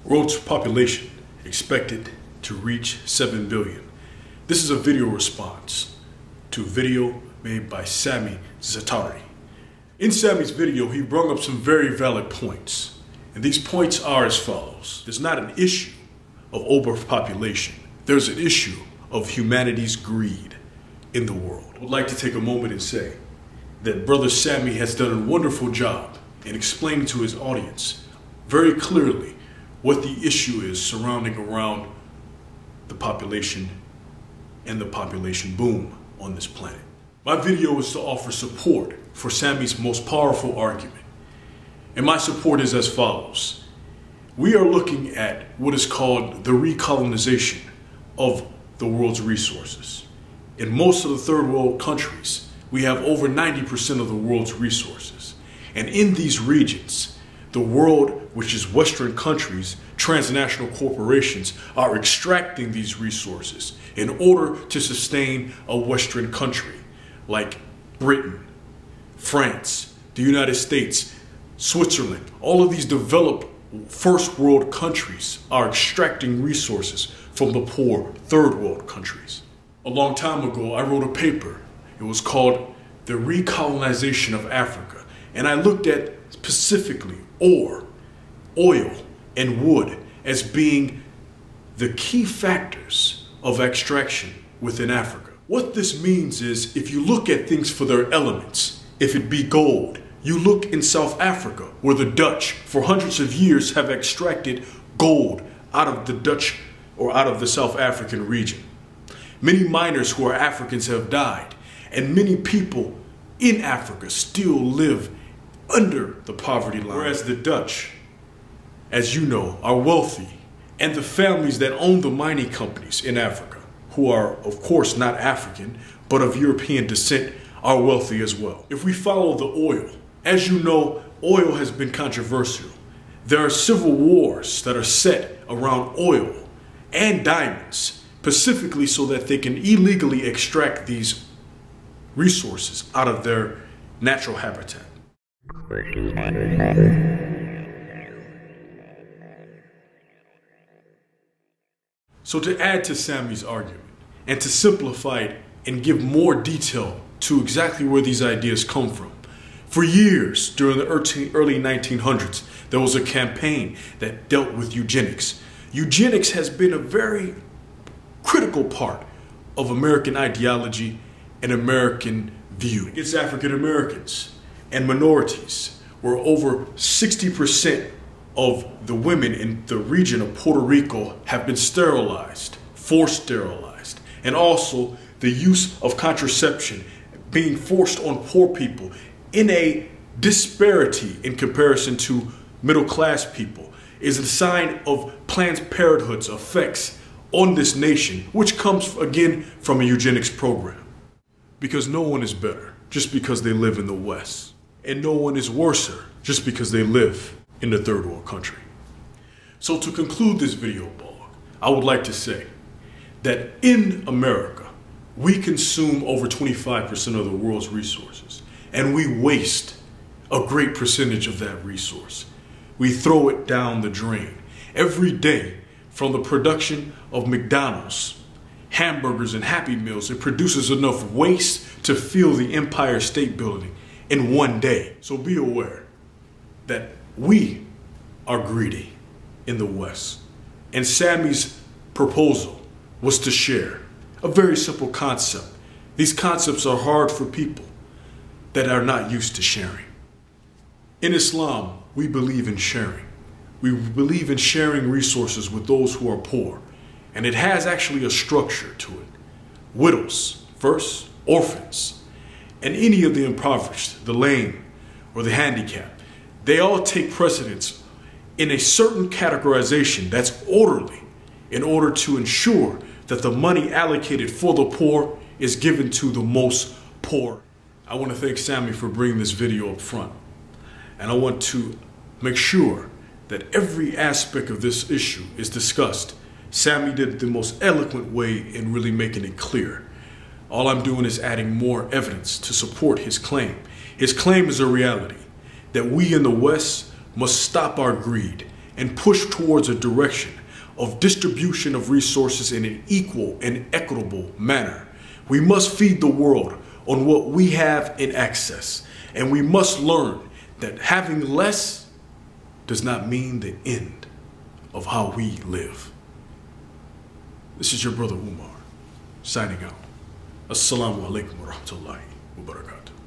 World's population expected to reach 7 billion. This is a video response to a video made by SamiZaatari. In Sami's video, he brought up some very valid points. And these points are as follows. There's not an issue of overpopulation. There's an issue of humanity's greed in the world. I would like to take a moment and say that Brother Sami has done a wonderful job in explaining to his audience very clearly what the issue is surrounding around the population and the population boom on this planet. My video is to offer support for Sami's most powerful argument. And my support is as follows. We are looking at what is called the recolonization of the world's resources. In most of the third world countries, we have over 90% of the world's resources. And in these regions, the world, which is Western countries, transnational corporations, are extracting these resources in order to sustain a Western country like Britain, France, the United States, Switzerland. All of these developed first world countries are extracting resources from the poor third world countries. A long time ago, I wrote a paper. It was called The Recolonization of Africa. And I looked at specifically ore, oil, and wood as being the key factors of extraction within Africa. What this means is if you look at things for their elements, if it be gold, you look in South Africa where the Dutch for hundreds of years have extracted gold out of the Dutch or out of the South African region. Many miners who are Africans have died, and many people in Africa still live under the poverty line. Whereas the Dutch, as you know, are wealthy, and the families that own the mining companies in Africa, who are of course not African, but of European descent, are wealthy as well. If we follow the oil, as you know, oil has been controversial. There are civil wars that are set around oil and diamonds, specifically so that they can illegally extract these resources out of their natural habitat. So to add to Sami's argument and to simplify it and give more detail to exactly where these ideas come from, for years during the early 1900s, there was a campaign that dealt with eugenics. Eugenics has been a very critical part of American ideology and American view against African Americans and minorities, where over 60% of the women in the region of Puerto Rico have been sterilized, forced sterilized, and also the use of contraception being forced on poor people in a disparity in comparison to middle-class people is a sign of Planned Parenthood's effects on this nation, which comes again from a eugenics program. Because no one is better just because they live in the West, and no one is worser just because they live in the third world country. So to conclude this video blog, I would like to say that in America, we consume over 25% of the world's resources, and we waste a great percentage of that resource. We throw it down the drain. Every day, from the production of McDonald's, hamburgers, and Happy Meals, it produces enough waste to fill the Empire State Building in one day. So be aware that we are greedy in the West. And Sami's proposal was to share a very simple concept. These concepts are hard for people that are not used to sharing. In Islam, we believe in sharing. We believe in sharing resources with those who are poor. And it has actually a structure to it. Widows first, orphans, and any of the impoverished, the lame, or the handicapped. They all take precedence in a certain categorization that's orderly in order to ensure that the money allocated for the poor is given to the most poor. I want to thank Sami for bringing this video up front. And I want to make sure that every aspect of this issue is discussed. Sami did it the most eloquent way in really making it clear. All I'm doing is adding more evidence to support his claim. His claim is a reality that we in the West must stop our greed and push towards a direction of distribution of resources in an equal and equitable manner. We must feed the world on what we have in excess, and we must learn that having less does not mean the end of how we live. This is your brother Umar, signing out. Assalamu alaikum wa rahmatullahi wa barakatuh.